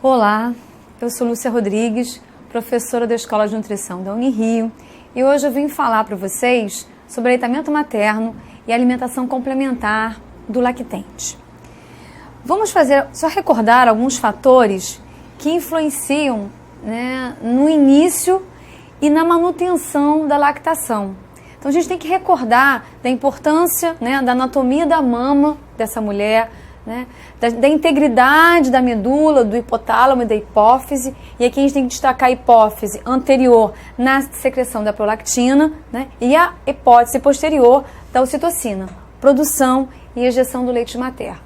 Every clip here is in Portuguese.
Olá, eu sou Lúcia Rodrigues, professora da Escola de Nutrição da Unirio, e hoje eu vim falar para vocês sobre aleitamento materno e alimentação complementar do lactente. Vamos só recordar alguns fatores que influenciam, no início e na manutenção da lactação. Então a gente tem que recordar da importância, da anatomia da mama dessa mulher, da integridade da medula, do hipotálamo e da hipófise. E aqui a gente tem que destacar a hipófise anterior na secreção da prolactina, e a hipófise posterior da ocitocina, produção e ejeção do leite materno.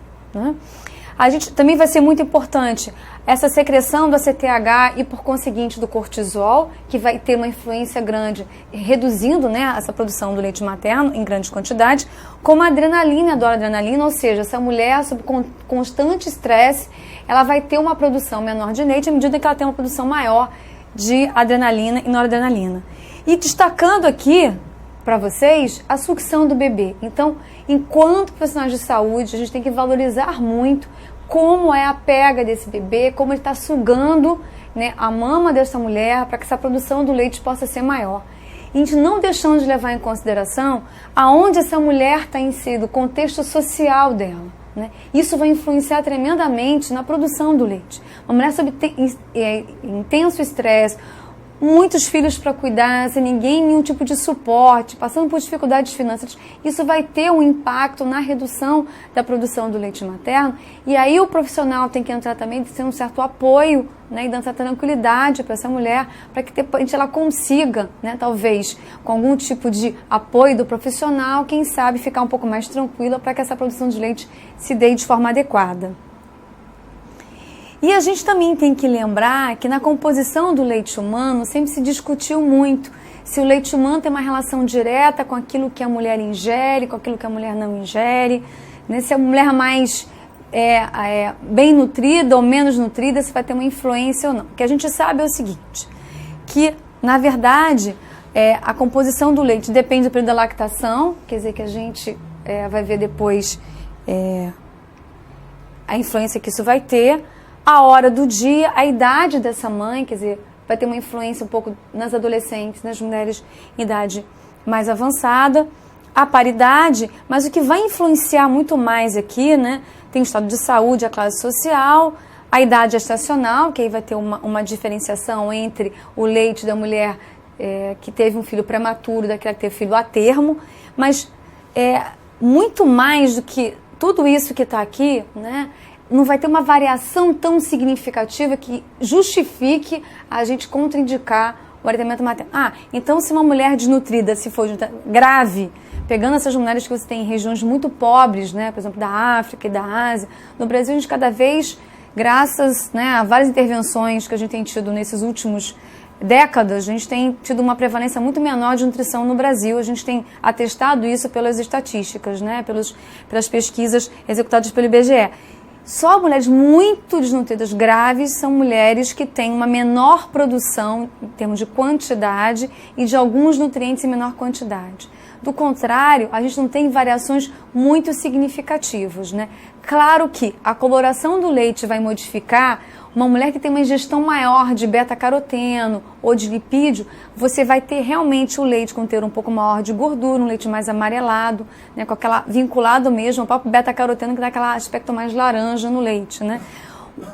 A gente também vai ser muito importante essa secreção do ACTH e, por conseguinte, do cortisol, que vai ter uma influência grande, reduzindo essa produção do leite materno em grandes quantidades, como a adrenalina, a noradrenalina, ou seja, essa mulher, sob constante estresse, ela vai ter uma produção menor de leite à medida que ela tem uma produção maior de adrenalina e noradrenalina. E destacando aqui para vocês a sucção do bebê. Então, enquanto profissionais de saúde, a gente tem que valorizar muito como é a pega desse bebê, como ele está sugando a mama dessa mulher para que essa produção do leite possa ser maior. E a gente não deixando de levar em consideração aonde essa mulher está inserida, o contexto social dela. Isso vai influenciar tremendamente na produção do leite. Uma mulher sob intenso estresse, muitos filhos para cuidar, sem nenhum tipo de suporte, passando por dificuldades financeiras, isso vai ter um impacto na redução da produção do leite materno. E aí o profissional tem que entrar também, de ter um certo apoio, e dar essa tranquilidade para essa mulher, para que depois ela consiga, talvez com algum tipo de apoio do profissional, quem sabe ficar um pouco mais tranquila para que essa produção de leite se dê de forma adequada. E a gente também tem que lembrar que na composição do leite humano sempre se discutiu muito se o leite humano tem uma relação direta com aquilo que a mulher ingere, com aquilo que a mulher não ingere, se a mulher mais bem nutrida ou menos nutrida, se vai ter uma influência ou não. O que a gente sabe é o seguinte, que na verdade a composição do leite depende do período da lactação, quer dizer que a gente vai ver depois a influência que isso vai ter, a hora do dia, a idade dessa mãe, quer dizer, vai ter uma influência um pouco nas adolescentes, nas mulheres em idade mais avançada, a paridade, mas o que vai influenciar muito mais aqui, tem o estado de saúde, a classe social, a idade gestacional, que aí vai ter uma diferenciação entre o leite da mulher que teve um filho prematuro e daquela que teve filho a termo, mas muito mais do que tudo isso que está aqui, não vai ter uma variação tão significativa que justifique a gente contraindicar o aleitamento materno. Então se uma mulher desnutrida, se for grave, pegando essas mulheres que você tem em regiões muito pobres, por exemplo, da África e da Ásia, no Brasil a gente cada vez, graças a várias intervenções que a gente tem tido nesses últimos décadas, a gente tem tido uma prevalência muito menor de nutrição no Brasil. A gente tem atestado isso pelas estatísticas, pelas pesquisas executadas pelo IBGE. Só mulheres muito desnutridas graves são mulheres que têm uma menor produção em termos de quantidade e de alguns nutrientes em menor quantidade. Do contrário, a gente não tem variações muito significativas. Claro que a coloração do leite vai modificar. Uma mulher que tem uma ingestão maior de beta-caroteno ou de lipídio, você vai ter realmente o leite com teor um pouco maior de gordura, um leite mais amarelado, com aquela vinculado mesmo ao próprio beta-caroteno, que dá aquele aspecto mais laranja no leite,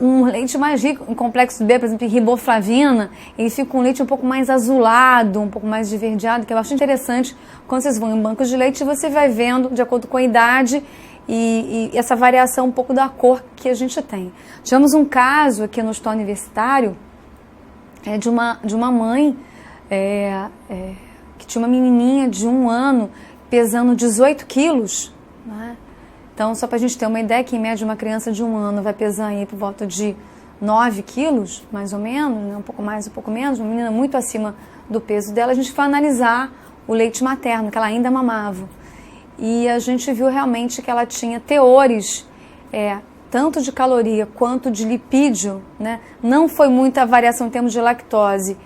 Um leite mais rico em complexo B, por exemplo, em riboflavina, ele fica com um leite um pouco mais azulado, um pouco mais esverdeado, que é bastante interessante. Quando vocês vão em bancos de leite, você vai vendo, de acordo com a idade, e essa variação um pouco da cor que a gente tem. Tivemos um caso aqui no hospital universitário de uma mãe que tinha uma menininha de 1 ano pesando 18 quilos. Então, só para a gente ter uma ideia, que em média uma criança de 1 ano vai pesar aí por volta de 9 quilos, mais ou menos, um pouco mais, um pouco menos, uma menina muito acima do peso dela. A gente foi analisar o leite materno, que ela ainda mamava. E a gente viu realmente que ela tinha teores, tanto de caloria quanto de lipídio, Não foi muita variação em termos de lactose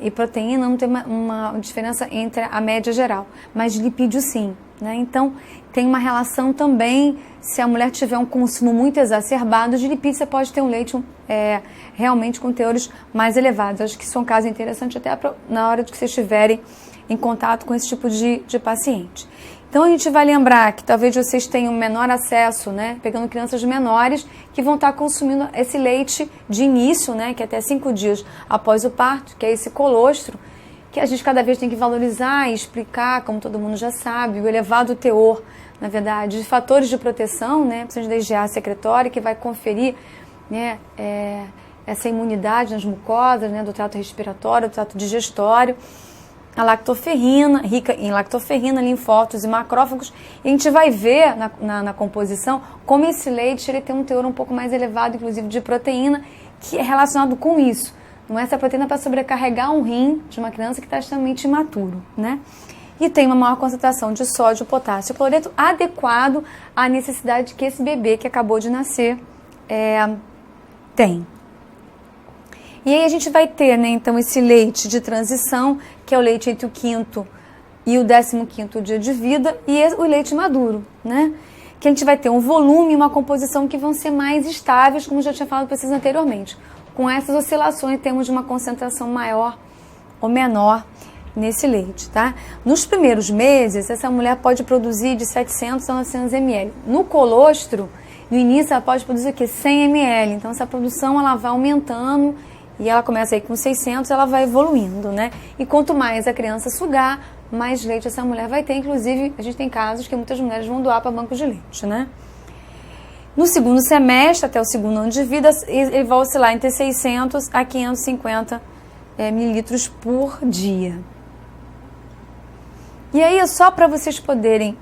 e proteína não tem uma diferença entre a média geral, mas lipídio sim, né? Então tem uma relação também, se a mulher tiver um consumo muito exacerbado de lipídio, você pode ter um leite realmente com teores mais elevados. Acho que isso é um caso interessante até na hora de que vocês estiverem em contato com esse tipo de paciente. Então a gente vai lembrar que talvez vocês tenham menor acesso, né, pegando crianças menores que vão estar consumindo esse leite de início, né, que é até 5 dias após o parto, que é esse colostro, que a gente cada vez tem que valorizar e explicar, como todo mundo já sabe, o elevado teor, na verdade, de fatores de proteção, né, principalmente da IgA secretória, que vai conferir, né, essa imunidade nas mucosas, né, do trato respiratório, do trato digestório. A lactoferrina, rica em lactoferrina, linfócitos e macrófagos. E a gente vai ver na composição como esse leite ele tem um teor um pouco mais elevado, inclusive de proteína, que é relacionado com isso. Não é essa proteína para sobrecarregar um rim de uma criança que está extremamente imaturo, né? E tem uma maior concentração de sódio, potássio e cloreto adequado à necessidade que esse bebê que acabou de nascer tem. E aí a gente vai ter, né, então, esse leite de transição, que é o leite entre o 5º e o 15º dia de vida, e o leite maduro, né? Que a gente vai ter um volume e uma composição que vão ser mais estáveis, como já tinha falado para vocês anteriormente. Com essas oscilações, temos uma concentração maior ou menor nesse leite, tá? Nos primeiros meses, essa mulher pode produzir de 700 a 900 ml. No colostro, no início, ela pode produzir o quê? 100 ml. Então, essa produção ela vai aumentando. E ela começa aí com 600, ela vai evoluindo, né? E quanto mais a criança sugar, mais leite essa mulher vai ter. Inclusive, a gente tem casos que muitas mulheres vão doar para bancos de leite, né? No segundo semestre, até o segundo ano de vida, ele vai oscilar entre 600 a 550 mililitros por dia. E aí, só para vocês poderem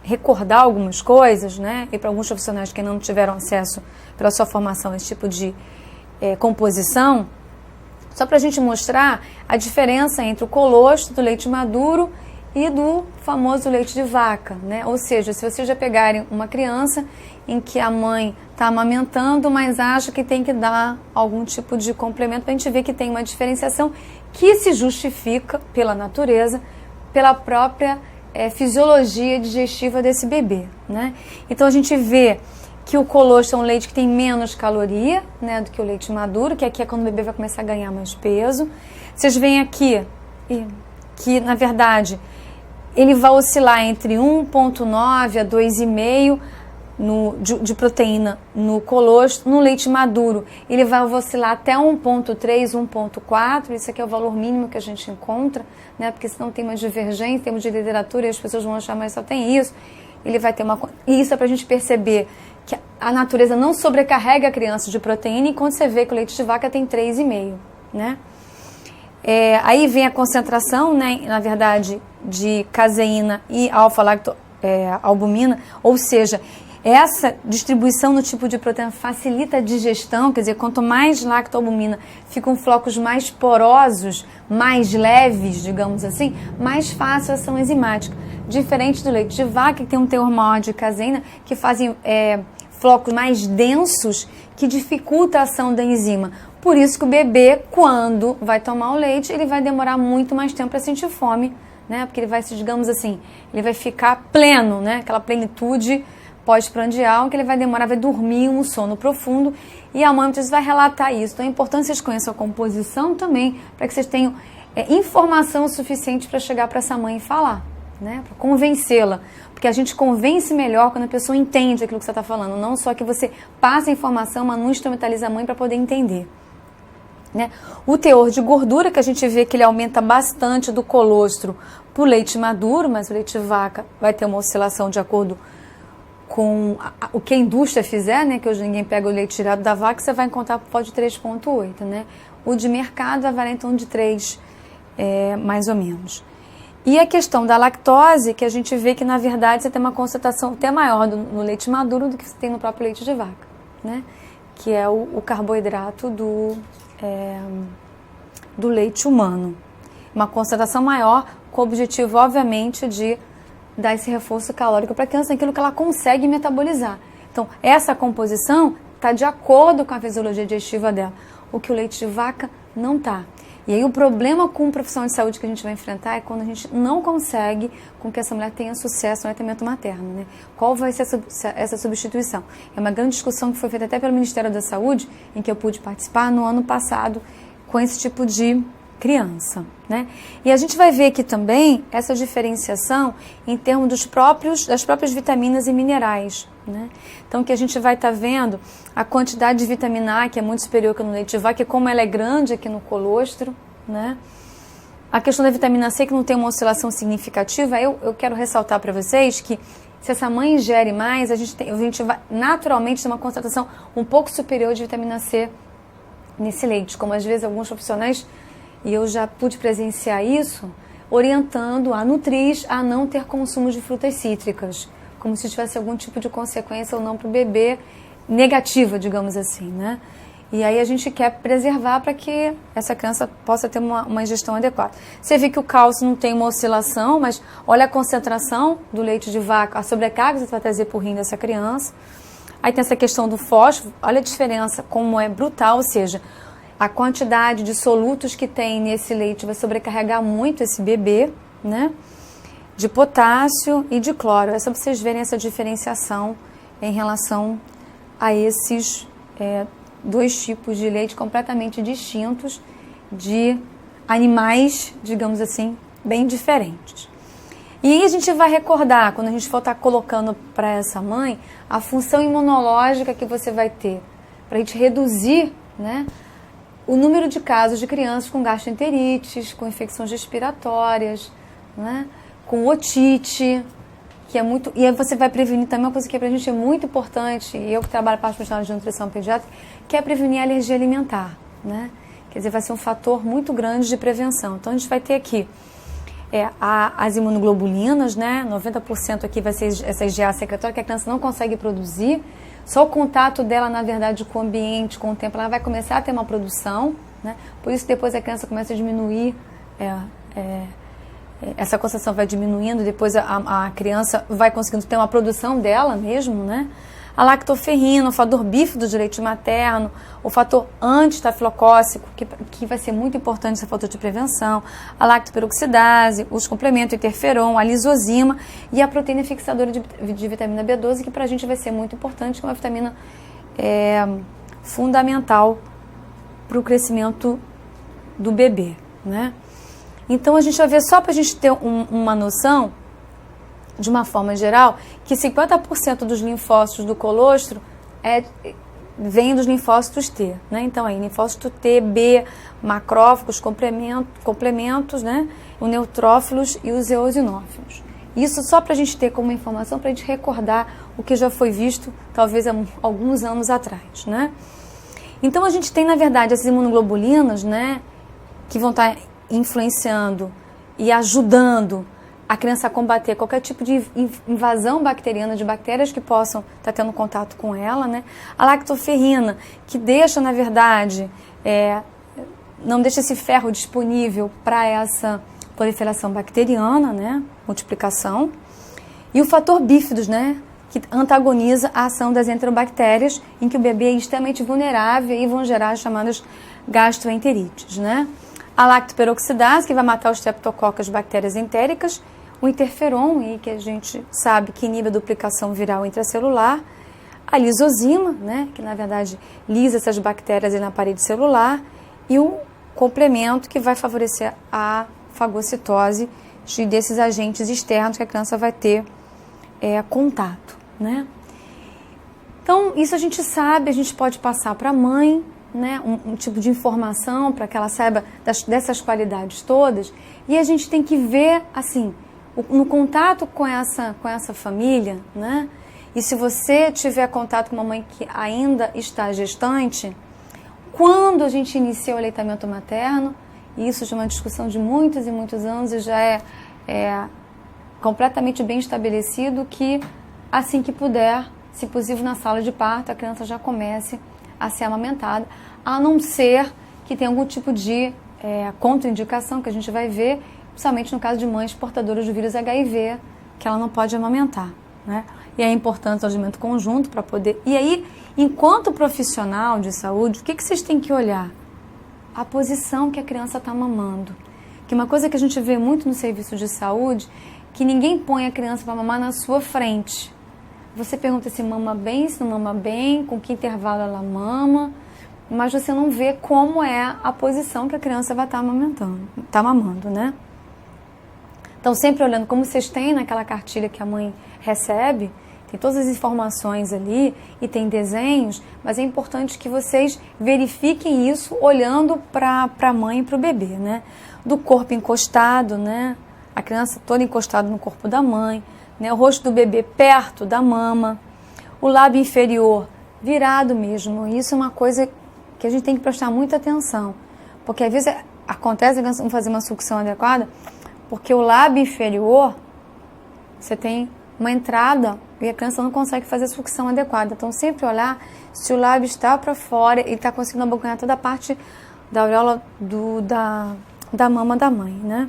recordar algumas coisas, né? E para alguns profissionais que não tiveram acesso pela sua formação a esse tipo de composição, só para a gente mostrar a diferença entre o colostro do leite maduro e do famoso leite de vaca, né? Ou seja, se vocês já pegarem uma criança em que a mãe está amamentando, mas acha que tem que dar algum tipo de complemento, a gente vê que tem uma diferenciação que se justifica pela natureza, pela própria fisiologia digestiva desse bebê, né? Então a gente vê que o colostro é um leite que tem menos caloria, né, do que o leite maduro, que aqui é quando o bebê vai começar a ganhar mais peso. Vocês veem aqui que, na verdade, ele vai oscilar entre 1,9 a 2,5 de proteína no colostro. No leite maduro, ele vai oscilar até 1,3, 1,4. Isso aqui é o valor mínimo que a gente encontra, né, porque senão tem uma divergência em termos de literatura e as pessoas vão achar, mas só tem isso. Ele vai ter E isso é para a gente perceber que a natureza não sobrecarrega a criança de proteína, enquanto você vê que o leite de vaca tem 3,5, né? Aí vem a concentração, né, na verdade, de caseína e alfa-lactoalbumina, ou seja, essa distribuição no tipo de proteína facilita a digestão, quer dizer, quanto mais lactoalbumina ficam flocos mais porosos, mais leves, digamos assim, mais fácil a ação enzimática. Diferente do leite de vaca, que tem um teor maior de caseína, que fazem flocos mais densos, que dificulta a ação da enzima. Por isso que o bebê, quando vai tomar o leite, ele vai demorar muito mais tempo para sentir fome, né? Porque ele vai, digamos assim, ele vai ficar pleno, né? Aquela plenitude pós-prandial, que ele vai demorar, vai dormir um sono profundo, e a mãe muitas vezes vai relatar isso. Então é importante que vocês conheçam a composição também, para que vocês tenham informação suficiente para chegar para essa mãe e falar, né? Para convencê-la, porque a gente convence melhor quando a pessoa entende aquilo que você está falando, não só que você passa a informação, mas não instrumentaliza a mãe para poder entender, né? O teor de gordura, que a gente vê que ele aumenta bastante do colostro para o leite maduro, mas o leite de vaca vai ter uma oscilação de acordo com o que a indústria fizer, né? Que hoje ninguém pega o leite tirado da vaca, você vai encontrar por volta de 3,8, né? O de mercado vai variar em torno de 3, mais ou menos. E a questão da lactose, que a gente vê que, na verdade, você tem uma concentração até maior no leite maduro do que você tem no próprio leite de vaca, né? Que é o carboidrato do leite humano. Uma concentração maior, com o objetivo, obviamente, de dar esse reforço calórico para a criança, aquilo que ela consegue metabolizar. Então, essa composição está de acordo com a fisiologia digestiva dela, o que o leite de vaca Não tá. E aí o problema com o profissional de saúde que a gente vai enfrentar é quando a gente não consegue com que essa mulher tenha sucesso no aleitamento materno, né? Qual vai ser essa substituição? É uma grande discussão que foi feita até pelo Ministério da Saúde, em que eu pude participar no ano passado com esse tipo de criança, né? E a gente vai ver aqui também essa diferenciação em termos das próprias vitaminas e minerais, né? Então, que a gente vai estar vendo a quantidade de vitamina A, que é muito superior que no leite de vaca, e como ela é grande aqui no colostro, né? A questão da vitamina C, que não tem uma oscilação significativa, eu quero ressaltar para vocês que se essa mãe ingere mais, a gente vai naturalmente ter uma concentração um pouco superior de vitamina C nesse leite, como às vezes alguns profissionais, e eu já pude presenciar isso, orientando a nutriz a não ter consumo de frutas cítricas, como se tivesse algum tipo de consequência ou não para o bebê, negativa, digamos assim, né? E aí a gente quer preservar para que essa criança possa ter uma ingestão adequada. Você vê que o cálcio não tem uma oscilação, mas olha a concentração do leite de vaca, a sobrecarga que você vai trazer para o rim dessa criança. Aí tem essa questão do fósforo, olha a diferença, como é brutal, ou seja, a quantidade de solutos que tem nesse leite vai sobrecarregar muito esse bebê, né? De potássio e de cloro. É só para vocês verem essa diferenciação em relação a esses dois tipos de leite completamente distintos de animais, digamos assim, bem diferentes. E aí a gente vai recordar, quando a gente for estar colocando para essa mãe, a função imunológica que você vai ter, para a gente reduzir, né, o número de casos de crianças com gastroenterites, com infecções respiratórias, né, com otite, que é muito... E aí você vai prevenir também uma coisa que para a gente é muito importante, e eu que trabalho particularmente de nutrição pediátrica, que é prevenir a alergia alimentar, né? Quer dizer, vai ser um fator muito grande de prevenção. Então a gente vai ter aqui as imunoglobulinas, né? 90% aqui vai ser essa IgA secretória que a criança não consegue produzir. Só o contato dela, na verdade, com o ambiente, com o tempo, ela vai começar a ter uma produção, né? Por isso depois a criança começa a diminuir, essa concentração vai diminuindo, depois a criança vai conseguindo ter uma produção dela mesmo, né? A lactoferrina, o fator bífido do leite materno, o fator antistafilocócico, que vai ser muito importante esse fator de prevenção, a lactoperoxidase, os complementos, interferon, a lisozima e a proteína fixadora de vitamina B12, que para a gente vai ser muito importante, que é uma vitamina fundamental para o crescimento do bebê, né? Então a gente vai ver, só para a gente ter uma noção, de uma forma geral, que 50% dos linfócitos do colostro vem dos linfócitos T, né? Então aí, linfócito T, B, macrófagos, complementos, né? Os neutrófilos e os eosinófilos. Isso só para a gente ter como informação, para a gente recordar o que já foi visto, talvez há alguns anos atrás, né? Então a gente tem, na verdade, essas imunoglobulinas, né? Que vão estar influenciando e ajudando a criança a combater qualquer tipo de invasão bacteriana de bactérias que possam estar tendo contato com ela, né? A lactoferrina, que deixa, na verdade, não deixa esse ferro disponível para essa proliferação bacteriana, né? Multiplicação. E o fator bífidos, né? Que antagoniza a ação das enterobactérias, em que o bebê é extremamente vulnerável e vão gerar as chamadas gastroenterites, né? A lactoperoxidase, que vai matar os streptococcus bactérias entéricas, o interferon, que a gente sabe que inibe a duplicação viral intracelular, a lisozima, né, que na verdade lisa essas bactérias na parede celular, e o complemento que vai favorecer a fagocitose desses agentes externos que a criança vai ter contato, né? Então, isso a gente sabe, a gente pode passar para a mãe, né, um tipo de informação para que ela saiba dessas qualidades todas, e a gente tem que ver, assim, no contato com essa família, né, e se você tiver contato com uma mãe que ainda está gestante, quando a gente inicia o aleitamento materno, e isso já é uma discussão de muitos e muitos anos e já é completamente bem estabelecido que assim que puder, se possível na sala de parto, a criança já comece a ser amamentada, a não ser que tenha algum tipo de contraindicação que a gente vai ver, principalmente no caso de mães portadoras do vírus HIV, que ela não pode amamentar, né? E é importante o alimento conjunto para poder... E aí, enquanto profissional de saúde, o que vocês têm que olhar? a posição que a criança está mamando. Que uma coisa que a gente vê muito no serviço de saúde, que ninguém põe a criança para mamar na sua frente. Você pergunta se mama bem, se não mama bem, com que intervalo ela mama, mas você não vê como é a posição que a criança vai estar mamando, né? Então, sempre olhando, como vocês têm naquela cartilha que a mãe recebe, tem todas as informações ali e tem desenhos, mas é importante que vocês verifiquem isso olhando para a mãe e para o bebê, né? Do corpo encostado, né? A criança toda encostada no corpo da mãe, né? O rosto do bebê perto da mama, o lábio inferior virado mesmo. Isso é uma coisa que a gente tem que prestar muita atenção, porque às vezes acontece a criança não fazer uma sucção adequada, porque o lábio inferior, você tem uma entrada e a criança não consegue fazer a sucção adequada. Então, sempre olhar se o lábio está para fora e está conseguindo abocanhar toda a parte da auréola da mama da mãe, né?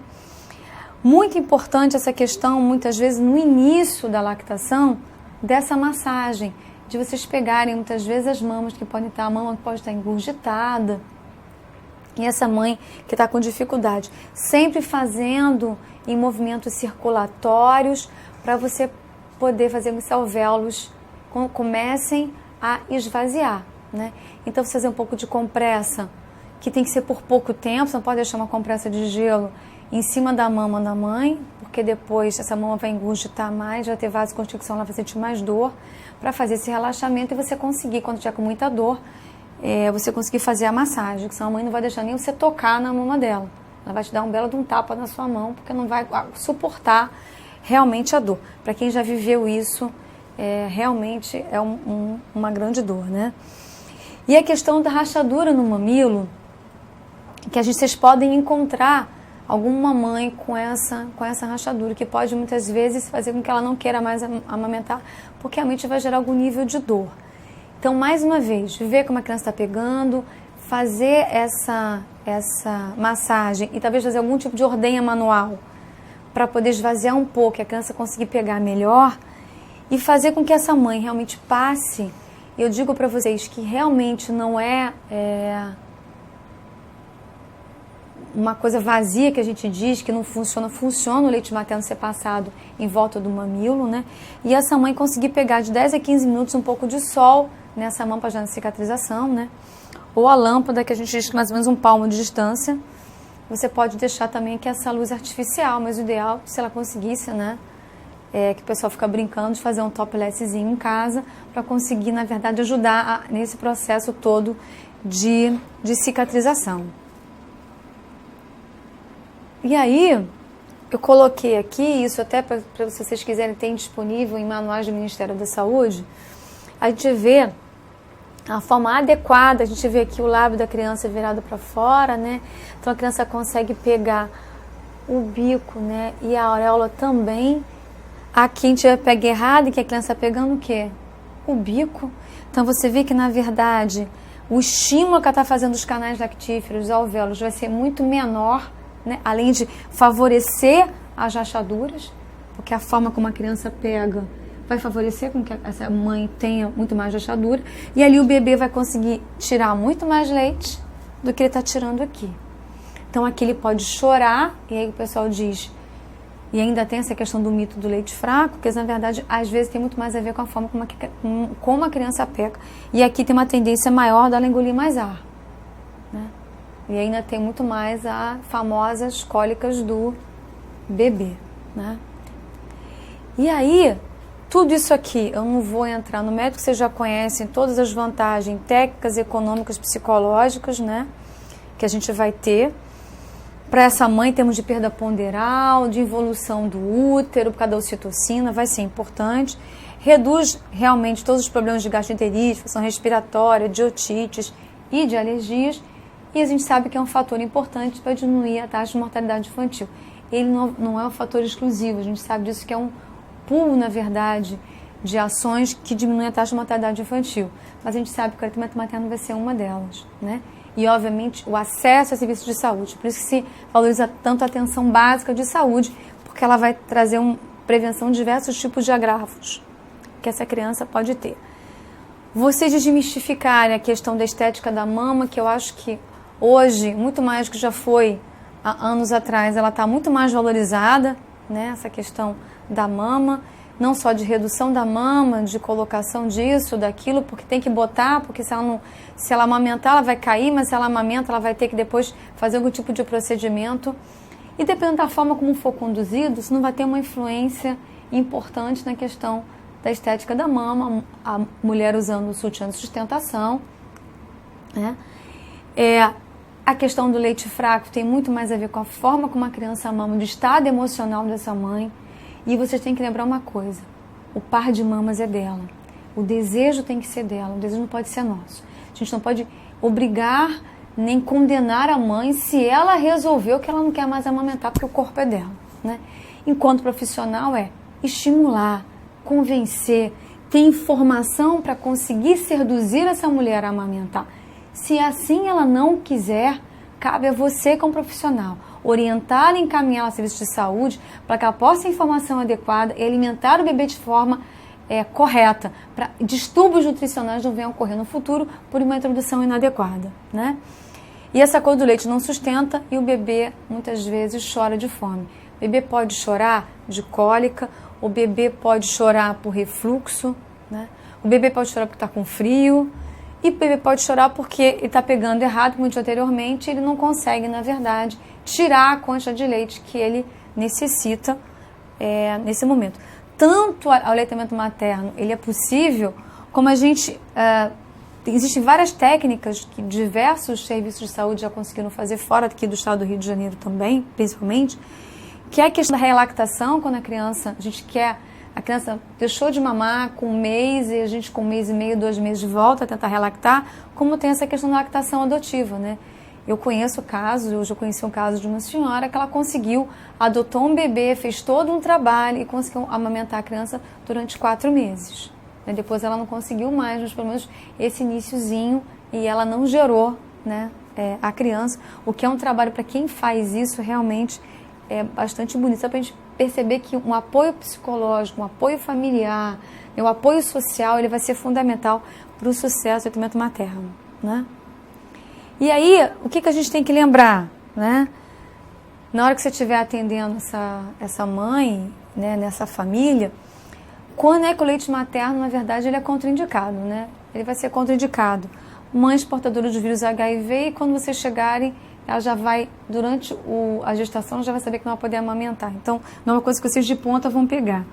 Muito importante essa questão, muitas vezes, no início da lactação, dessa massagem, de vocês pegarem, muitas vezes, as mamas que podem estar, a mama que pode estar engurgitada, e essa mãe que está com dificuldade. Sempre fazendo em movimentos circulatórios, para você poder fazer com que os alvéolos comecem a esvaziar, né? Então, você fazer um pouco de compressa, que tem que ser por pouco tempo, você não pode deixar uma compressa de gelo em cima da mama da mãe, porque depois essa mama vai engurgitar mais, vai ter vasoconstricção, ela vai sentir mais dor, para fazer esse relaxamento e você conseguir, quando tiver com muita dor, você conseguir fazer a massagem, que senão a mãe não vai deixar nem você tocar na mama dela. Ela vai te dar um belo de um tapa na sua mão, porque não vai suportar realmente a dor. Para quem já viveu isso, realmente é uma grande dor, né? E a questão da rachadura no mamilo, que vocês podem encontrar alguma mãe com essa rachadura, que pode muitas vezes fazer com que ela não queira mais amamentar, porque realmente vai gerar algum nível de dor. Então, mais uma vez, ver como a criança está pegando, fazer essa massagem e talvez fazer algum tipo de ordenha manual para poder esvaziar um pouco e a criança conseguir pegar melhor e fazer com que essa mãe realmente passe. Eu digo para vocês que realmente não é uma coisa vazia que a gente diz que não funciona. Funciona o leite materno ser passado em volta do mamilo, né? E essa mãe conseguir pegar de 10 a 15 minutos um pouco de sol nessa mão para ajudar na cicatrização, né? Ou a lâmpada, que a gente diz que mais ou menos um palmo de distância. Você pode deixar também que essa luz artificial, mas o ideal, se ela conseguisse, né? Que o pessoal fica brincando de fazer um toplesszinho em casa para conseguir, na verdade, ajudar nesse processo todo de cicatrização. E aí, eu coloquei aqui, isso até para se vocês quiserem, tem disponível em manuais do Ministério da Saúde, a gente vê a forma adequada, a gente vê aqui o lábio da criança virado para fora, né? Então a criança consegue pegar o bico, né? E a auréola também. Aqui a gente pega errado, que a criança está pegando o quê? O bico. Então você vê que, na verdade, o estímulo que ela está fazendo dos canais lactíferos, os alvéolos, vai ser muito menor, né? Além de favorecer as rachaduras, porque a forma como a criança pega vai favorecer com que essa mãe tenha muito mais rachadura, e ali o bebê vai conseguir tirar muito mais leite do que ele está tirando aqui. Então aqui ele pode chorar, e aí o pessoal diz, e ainda tem essa questão do mito do leite fraco, que na verdade às vezes tem muito mais a ver com a forma como a criança pega, e aqui tem uma tendência maior dela engolir mais ar, né? E ainda tem muito mais as famosas cólicas do bebê, né? E aí, tudo isso aqui, eu não vou entrar no método, vocês já conhecem todas as vantagens técnicas, econômicas, psicológicas, né? Que a gente vai ter para essa mãe, em termos de perda ponderal, de involução do útero, por causa da ocitocina, vai ser importante. Reduz realmente todos os problemas de gastroenterite, função respiratória, de otites e de alergias. E a gente sabe que é um fator importante para diminuir a taxa de mortalidade infantil. Ele não é um fator exclusivo, a gente sabe disso, que é um pool, na verdade, de ações que diminuem a taxa de mortalidade infantil. Mas a gente sabe que o aleitamento materno vai ser uma delas, né? E, obviamente, o acesso a serviços de saúde. Por isso que se valoriza tanto a atenção básica de saúde, porque ela vai trazer prevenção de diversos tipos de agravos que essa criança pode ter. Vocês desmistificarem a questão da estética da mama, que eu acho que Hoje, muito mais do que já foi há anos atrás, ela está muito mais valorizada, né? Essa questão da mama, não só de redução da mama, de colocação disso, daquilo, porque tem que botar, porque se ela amamentar, ela vai cair, mas se ela amamenta, ela vai ter que depois fazer algum tipo de procedimento. E dependendo da forma como for conduzido, isso não vai ter uma influência importante na questão da estética da mama, a mulher usando o sutiã de sustentação, né? A questão do leite fraco tem muito mais a ver com a forma como a criança mama, do estado emocional dessa mãe. E vocês têm que lembrar uma coisa, o par de mamas é dela, o desejo tem que ser dela, o desejo não pode ser nosso. A gente não pode obrigar nem condenar a mãe se ela resolveu que ela não quer mais amamentar porque o corpo é dela, né? Enquanto profissional estimular, convencer, ter informação para conseguir seduzir essa mulher a amamentar. Se assim ela não quiser, cabe a você como profissional orientar e encaminhar ao serviço de saúde para que ela possa ter informação adequada e alimentar o bebê de forma correta, para distúrbios nutricionais não venham ocorrer no futuro por uma introdução inadequada, né? E essa cor do leite não sustenta e o bebê muitas vezes chora de fome. O bebê pode chorar de cólica, o bebê pode chorar por refluxo, né? O bebê pode chorar porque está com frio e o bebê pode chorar porque ele está pegando errado, como eu disse anteriormente, ele não consegue, na verdade, tirar a quantidade de leite que ele necessita nesse momento. Tanto o aleitamento materno ele é possível, como a gente... existem várias técnicas que diversos serviços de saúde já conseguiram fazer fora aqui do estado do Rio de Janeiro também, principalmente, que é a questão da relactação, quando a criança deixou de mamar com um mês e a gente com um mês e meio, 2 meses de volta a tentar relactar, como tem essa questão da lactação adotiva, né? Eu conheço casos, eu já conheci um caso de uma senhora que ela conseguiu, adotou um bebê, fez todo um trabalho e conseguiu amamentar a criança durante 4 meses. Depois ela não conseguiu mais, mas pelo menos esse iniciozinho, e ela não gerou, né, a criança, o que é um trabalho para quem faz isso realmente é bastante bonito. Só para a gente perceber que um apoio psicológico, um apoio familiar, um apoio social, ele vai ser fundamental para o sucesso do aleitamento materno, né? E aí, o que a gente tem que lembrar, né? Na hora que você estiver atendendo essa mãe, né, nessa família, quando é que o leite materno, na verdade, ele é contraindicado, né? Ele vai ser contraindicado. Mães portadoras do vírus HIV, e quando vocês chegarem, ela já vai, durante a gestação, já vai saber que não vai poder amamentar. Então, não é uma coisa que vocês de ponta vão pegar.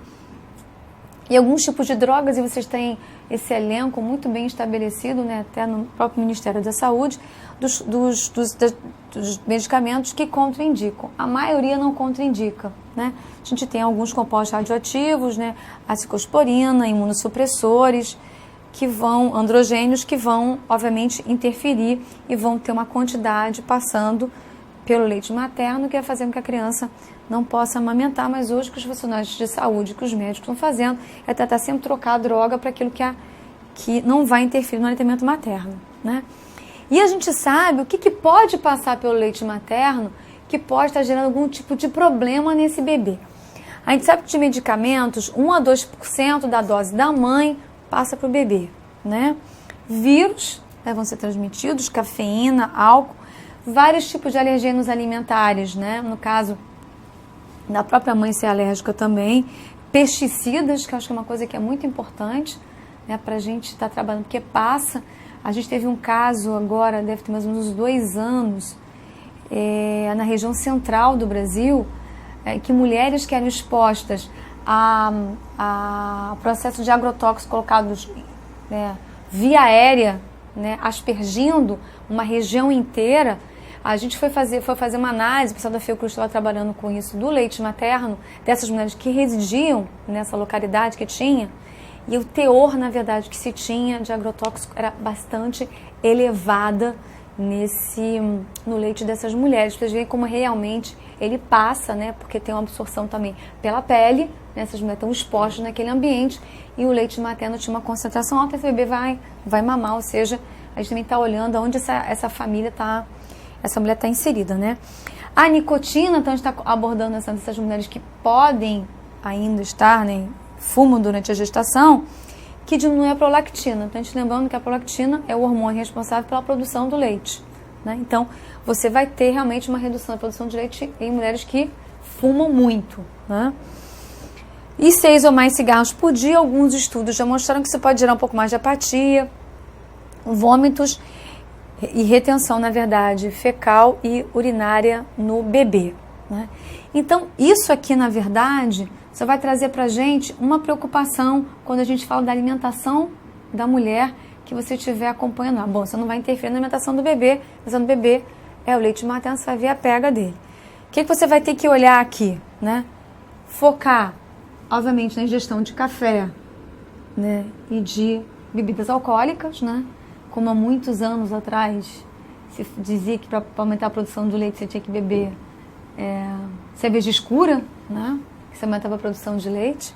E alguns tipos de drogas, e vocês têm esse elenco muito bem estabelecido, né, até no próprio Ministério da Saúde, dos medicamentos que contraindicam. A maioria não contraindica, né? A gente tem alguns compostos radioativos, né, a ciclosporina, imunossupressores, androgênios, que vão, obviamente, interferir e vão ter uma quantidade passando pelo leite materno, que vai fazer com que a criança não possa amamentar. Mas hoje, que os profissionais de saúde, que os médicos estão fazendo, é tentar sempre trocar a droga para aquilo que não vai interferir no aleitamento materno, né? E a gente sabe o que pode passar pelo leite materno que pode estar gerando algum tipo de problema nesse bebê. A gente sabe que de medicamentos, 1 a 2% da dose da mãe passa para o bebê, né? Vírus, vão ser transmitidos, cafeína, álcool, vários tipos de alergenos alimentares, né? No caso da própria mãe ser alérgica também, pesticidas, que eu acho que é uma coisa que é muito importante, né, para a gente estar trabalhando, porque passa. A gente teve um caso agora, deve ter mais ou menos uns 2 anos, na região central do Brasil, que mulheres que eram expostas a processo de agrotóxicos colocados via aérea, né, aspergindo uma região inteira. A gente foi fazer uma análise, o pessoal da Fiocruz estava trabalhando com isso, do leite materno, dessas mulheres que residiam nessa localidade que tinha, e o teor, na verdade, que se tinha de agrotóxico era bastante elevada no leite dessas mulheres. Vocês veem como realmente ele passa, né, porque tem uma absorção também pela pele, né, essas mulheres estão expostas naquele ambiente, e o leite materno tinha uma concentração alta, esse bebê vai mamar, ou seja, a gente também está olhando onde essa família está, essa mulher está inserida, né? A nicotina, então a gente está abordando essas mulheres que podem ainda estar, né, fumam durante a gestação, que diminui a prolactina. Então a gente lembrando que a prolactina é o hormônio responsável pela produção do leite, né? Então, você vai ter realmente uma redução da produção de leite em mulheres que fumam muito, né? E 6 ou mais cigarros por dia, alguns estudos já mostraram que isso pode gerar um pouco mais de apatia, vômitos e retenção, na verdade, fecal e urinária no bebê, né? Então, isso aqui, na verdade, só vai trazer pra gente uma preocupação quando a gente fala da alimentação da mulher que você estiver acompanhando. Ah, bom, você não vai interferir na alimentação do bebê, mas do bebê é o leite materno, você vai ver a pega dele. O que você vai ter que olhar aqui, né? Focar, obviamente, na ingestão de café, né? E de bebidas alcoólicas, né? Como há muitos anos atrás se dizia que para aumentar a produção do leite você tinha que beber cerveja escura, né? Que você aumentava a produção de leite.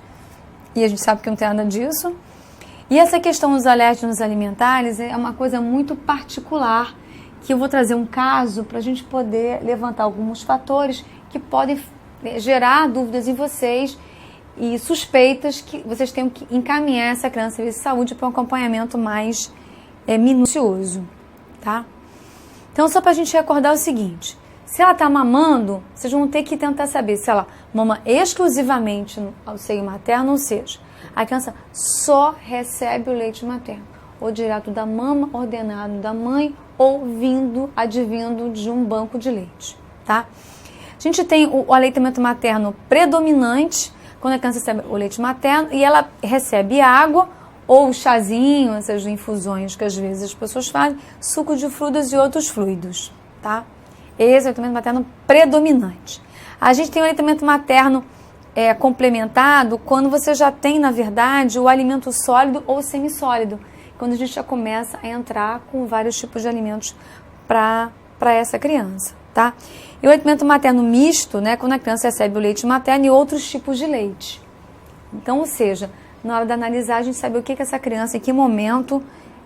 E a gente sabe que não tem nada disso. E essa questão dos alérgenos alimentares é uma coisa muito particular, que eu vou trazer um caso para a gente poder levantar alguns fatores que podem gerar dúvidas em vocês e suspeitas que vocês tenham que encaminhar essa criança de saúde para um acompanhamento mais minucioso, tá? Então, só para a gente recordar o seguinte: se ela está mamando, vocês vão ter que tentar saber se ela mama exclusivamente ao seio materno, ou seja, a criança só recebe o leite materno, ou direto da mama, ordenado da mãe, ou advindo de um banco de leite, tá? A gente tem o aleitamento materno predominante, quando a criança recebe o leite materno, e ela recebe água, ou chazinho, essas infusões que às vezes as pessoas fazem, suco de frutas e outros fluidos, tá? Esse é o aleitamento materno predominante. A gente tem o aleitamento materno complementado quando você já tem, na verdade, o alimento sólido ou semissólido, quando a gente já começa a entrar com vários tipos de alimentos para essa criança, tá? E o aleitamento materno misto, né, quando a criança recebe o leite materno e outros tipos de leite. Então, ou seja, na hora de analisar, a gente sabe o que essa criança, em que momento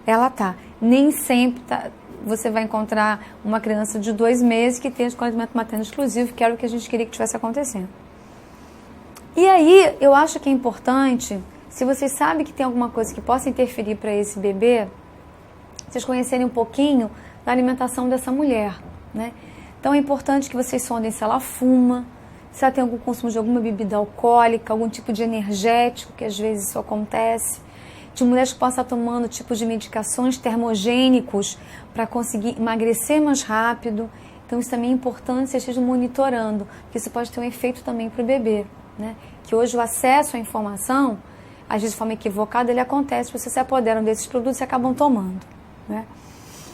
ela tá. Nem sempre você vai encontrar uma criança de 2 meses que tenha aleitamento materno exclusivo, que era o que a gente queria que tivesse acontecendo. E aí, eu acho que é importante, se vocês sabem que tem alguma coisa que possa interferir para esse bebê, vocês conhecerem um pouquinho da alimentação dessa mulher, né? Então, é importante que vocês sondem se ela fuma, se ela tem algum consumo de alguma bebida alcoólica, algum tipo de energético, que às vezes isso acontece, de mulheres que possam estar tomando tipos de medicações termogênicos para conseguir emagrecer mais rápido. Então, isso também é importante que vocês estejam monitorando, porque isso pode ter um efeito também para o bebê, né? Que hoje o acesso à informação, às vezes de forma equivocada, ele acontece, vocês se apoderam desses produtos e acabam tomando, né?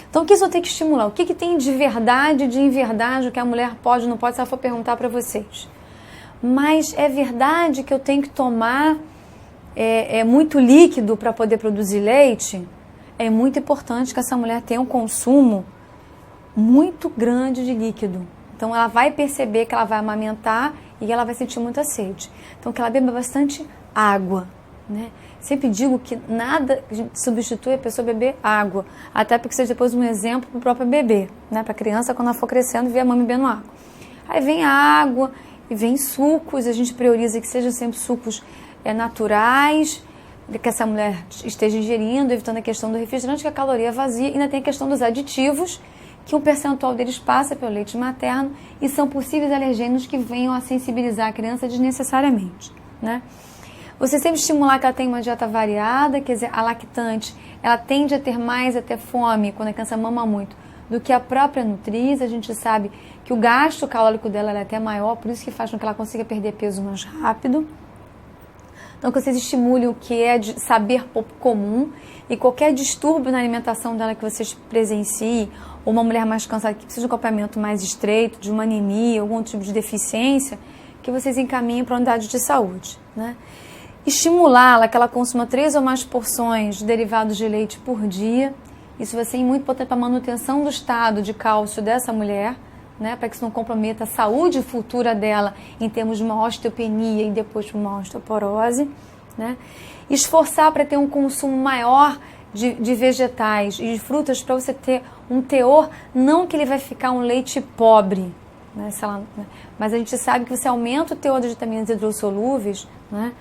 Então, o que isso eu tenho que estimular? O que tem de verdade, de inverdade, o que a mulher pode ou não pode, se ela for perguntar para vocês. Mas é verdade que eu tenho que tomar muito líquido para poder produzir leite? É muito importante que essa mulher tenha um consumo muito grande de líquido. Então, ela vai perceber que ela vai amamentar e ela vai sentir muita sede. Então, que ela beba bastante água, né? Sempre digo que nada substitui a pessoa beber água, até porque seja depois um exemplo para o próprio bebê, né? Para a criança, quando ela for crescendo, ver a mãe bebendo água. Aí vem a água e vem sucos, a gente prioriza que sejam sempre sucos naturais, que essa mulher esteja ingerindo, evitando a questão do refrigerante, que a caloria é vazia, e ainda tem a questão dos aditivos, que um percentual deles passa pelo leite materno e são possíveis alergênios que venham a sensibilizar a criança desnecessariamente, né? Você sempre estimular que ela tenha uma dieta variada, quer dizer, a lactante, ela tende a ter mais até fome quando a criança mama muito do que a própria nutriz. A gente sabe que o gasto calórico dela é até maior, por isso que faz com que ela consiga perder peso mais rápido. Então, que vocês estimulem o que é de saber pouco comum e qualquer distúrbio na alimentação dela que vocês presenciem, ou uma mulher mais cansada que precisa de um acompanhamento mais estreito, de uma anemia, algum tipo de deficiência, que vocês encaminhem para a unidade de saúde, né? Estimulá-la que ela consuma 3 ou mais porções de derivados de leite por dia. Isso vai ser muito importante para a manutenção do estado de cálcio dessa mulher, né? Para que isso não comprometa a saúde futura dela em termos de uma osteopenia e depois de uma osteoporose, né? Esforçar para ter um consumo maior de vegetais e de frutas, para você ter um teor, não que ele vai ficar um leite pobre, né? Mas a gente sabe que você aumenta o teor de vitaminas hidrossolúveis, né?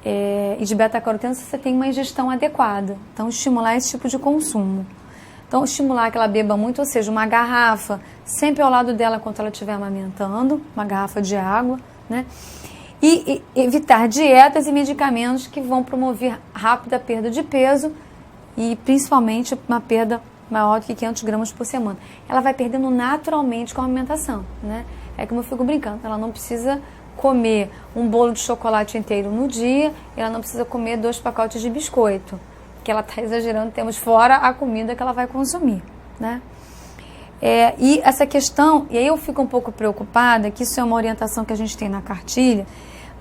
E de beta-caroteno, se você tem uma ingestão adequada. Então, estimular esse tipo de consumo. Então, estimular que ela beba muito, ou seja, uma garrafa sempre ao lado dela enquanto ela estiver amamentando, uma garrafa de água, né? E evitar dietas e medicamentos que vão promover rápida perda de peso e principalmente uma perda maior do que 500 gramas por semana. Ela vai perdendo naturalmente com a alimentação, né? É como eu fico brincando, ela não precisa comer um bolo de chocolate inteiro no dia, ela não precisa comer 2 pacotes de biscoito, que ela está exagerando, temos fora a comida que ela vai consumir, né? E essa questão, e aí eu fico um pouco preocupada, que isso é uma orientação que a gente tem na cartilha,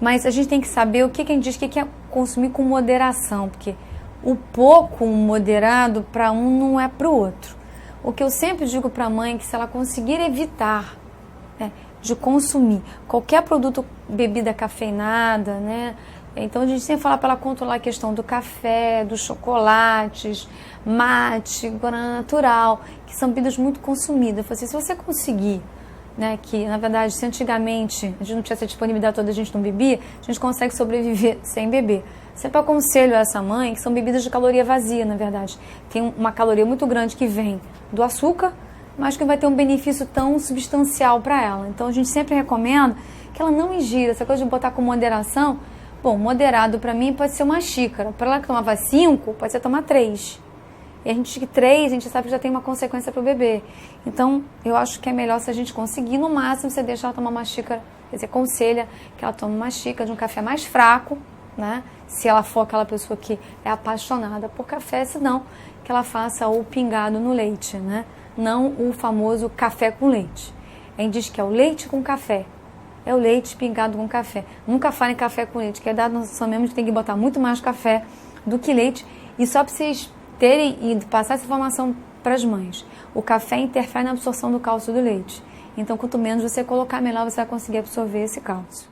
mas a gente tem que saber o que a gente diz que é consumir com moderação, porque o pouco moderado para um não é para o outro. O que eu sempre digo para a mãe é que se ela conseguir evitar, né, de consumir qualquer produto, bebida cafeinada, né? Então a gente sempre fala para ela controlar a questão do café, dos chocolates, mate, guaraná natural, que são bebidas muito consumidas. Eu falei assim, se você conseguir, né, que na verdade se antigamente a gente não tinha essa disponibilidade toda, a gente não bebia, a gente consegue sobreviver sem beber. Sempre aconselho a essa mãe que são bebidas de caloria vazia, na verdade. Tem uma caloria muito grande que vem do açúcar, mas que não vai ter um benefício tão substancial para ela. Então a gente sempre recomenda que ela não ingira, essa coisa de botar com moderação. Bom, moderado para mim pode ser uma xícara. Para ela que tomava 5, pode ser tomar 3. E a gente que 3, a gente sabe que já tem uma consequência para o bebê. Então, eu acho que é melhor se a gente conseguir, no máximo, você deixar ela tomar uma xícara, quer dizer, aconselha que ela tome uma xícara de um café mais fraco, né? Se ela for aquela pessoa que é apaixonada por café, senão que ela faça o pingado no leite, né? Não o famoso café com leite. A gente diz que é o leite com café. É o leite pingado com café. Nunca fale em café com leite, que é dado na noção mesmo que tem que botar muito mais café do que leite. E só para vocês terem e passar essa informação para as mães. O café interfere na absorção do cálcio do leite. Então, quanto menos você colocar, melhor você vai conseguir absorver esse cálcio.